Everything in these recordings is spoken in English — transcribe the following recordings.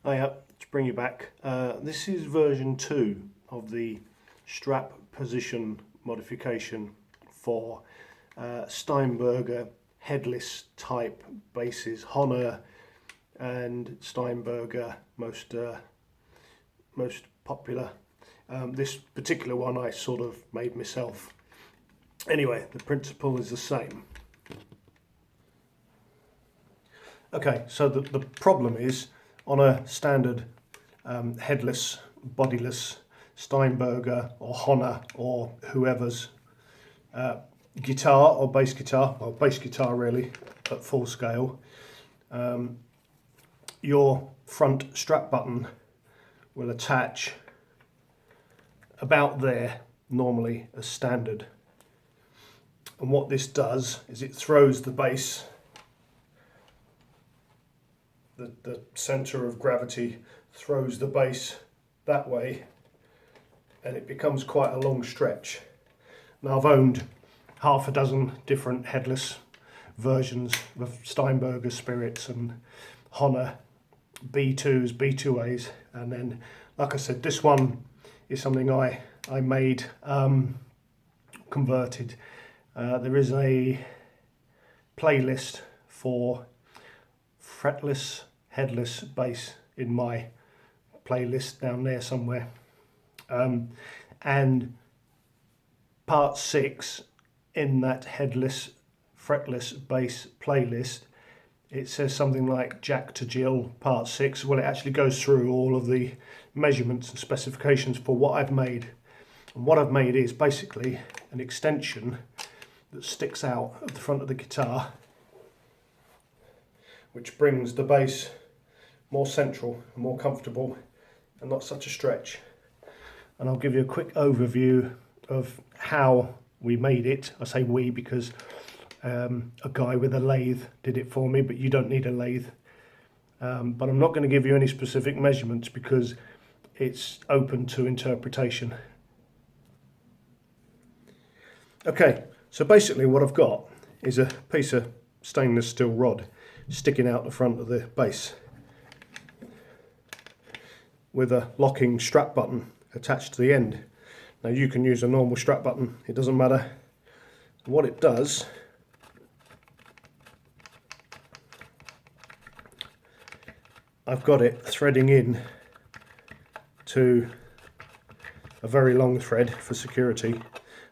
Hiya, to bring you back. This is version 2 of the strap position modification for Steinberger headless type bases. Honor and Steinberger most popular. This particular one I sort of made myself. Anyway, the principle is the same. Okay, so the problem is, on a standard headless, bodiless Steinberger or Honor or whoever's guitar or bass guitar, well, bass guitar really at full scale, your front strap button will attach about there normally as standard. And what this does is it throws the bass, the centre of gravity throws the bass that way, and it becomes quite a long stretch. Now, I've owned half a dozen different headless versions of Steinberger Spirits and Honor B2s, B2As, and then, like I said, this one is something I made, converted. There is a playlist for fretless headless bass in my playlist down there somewhere, and part 6 in that headless fretless bass playlist, it says something like Jack to Jill part 6. Well, it actually goes through all of the measurements and specifications for what I've made. And what I've made is basically an extension that sticks out of the front of the guitar, which brings the bass more central and more comfortable and not such a stretch. And I'll give you a quick overview of how we made it. I say we because a guy with a lathe did it for me, but you don't need a lathe. But I'm not going to give you any specific measurements because it's open to interpretation. Okay, so basically what I've got is a piece of stainless steel rod sticking out the front of the bass with a locking strap button attached to the end. Now, you can use a normal strap button, it doesn't matter. What it does, I've got it threading in to a very long thread for security.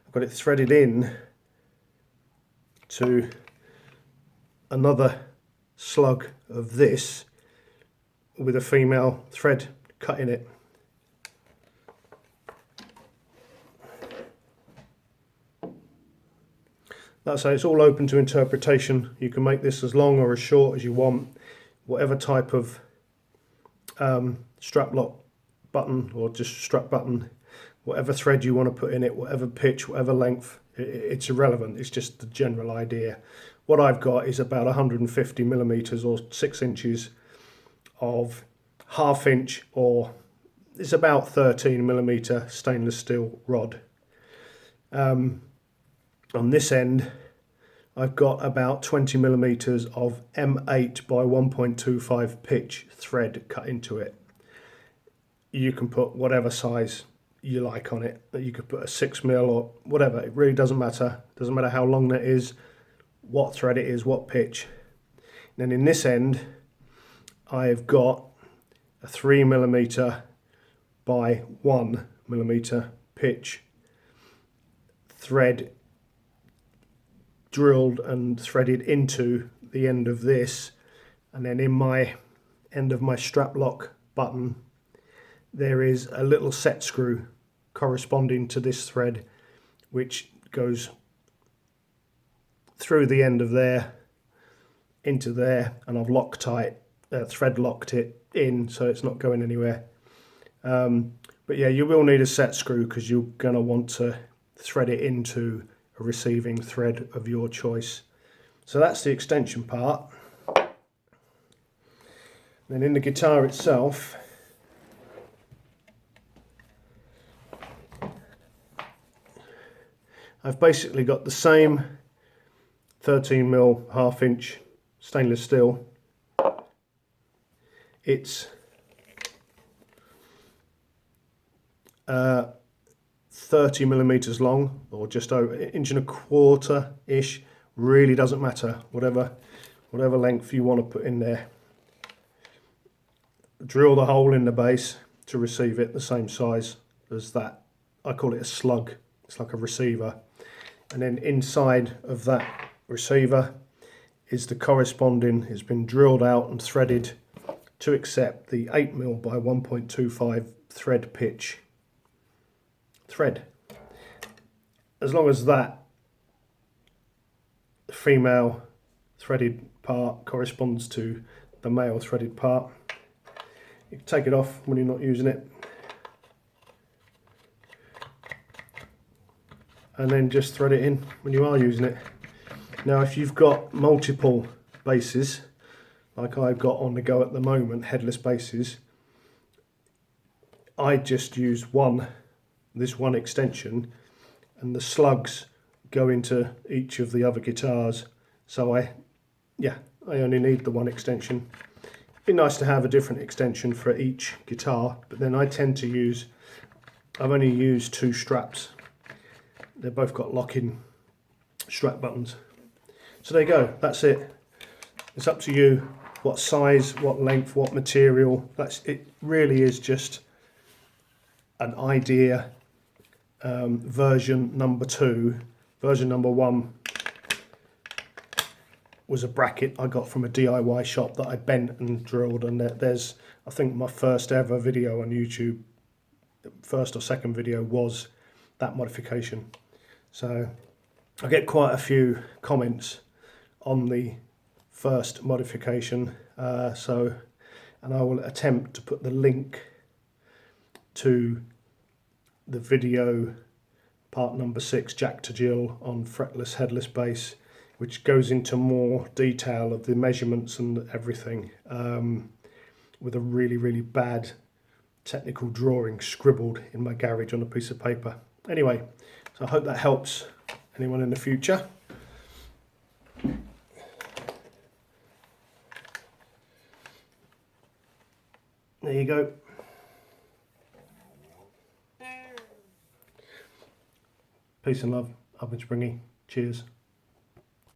I've got it threaded in to another slug of this with a female thread cut in it. That's how it's all open to interpretation. You can make this as long or as short as you want, whatever type of strap lock button or just strap button, whatever thread you want to put in it, whatever pitch, whatever length, it's irrelevant. It's just the general idea. What I've got is about 150 millimeters or 6 inches of 1/2 inch, or it's about 13 millimeter stainless steel rod. On this end, I've got about 20 millimeters of M8 by 1.25 pitch thread cut into it. You can put whatever size you like on it. You could put a 6mm or whatever. It really doesn't matter. It doesn't matter how long that is, what thread it is, what pitch. And then in this end, I've got a 3mm by 1mm pitch thread drilled and threaded into the end of this, and then in my end of my strap lock button there is a little set screw corresponding to this thread, which goes through the end of there into there, and I've thread locked it in so it's not going anywhere. But yeah, you will need a set screw because you're going to want to thread it into a receiving thread of your choice. So that's the extension part. Then in the guitar itself, I've basically got the same 13mm 1/2 inch stainless steel. It's 30 millimeters long, or just over an inch and a quarter ish. Really doesn't matter, whatever length you want to put in there. Drill the hole in the base to receive it the same size as that. I call it a slug. It's like a receiver. And then inside of that receiver is the corresponding, it's been drilled out and threaded to accept the 8mm by 1.25 thread pitch thread. As long as that female threaded part corresponds to the male threaded part, you can take it off when you're not using it, and then just thread it in when you are using it. Now if you've got multiple bases like I've got on the go at the moment, headless bases, I just use this one extension, and the slugs go into each of the other guitars. So I only need the one extension. It'd be nice to have a different extension for each guitar, but then I tend to use, I've only used 2 straps. They've both got lock-in strap buttons. So there you go, that's it. It's up to you what size, what length, what material. It really is just an idea. Version number 2. Version number 1 was a bracket I got from a DIY shop that I bent and drilled, and there's, I think my first ever video on YouTube, first or second video, was that modification. So I get quite a few comments on the first modification, and I will attempt to put the link to the video part number 6, Jack to Jill, on fretless headless bass, which goes into more detail of the measurements and everything, with a really bad technical drawing scribbled in my garage on a piece of paper. Anyway, so I hope that helps anyone in the future. There you go. Peace and love. Up and springy. Cheers.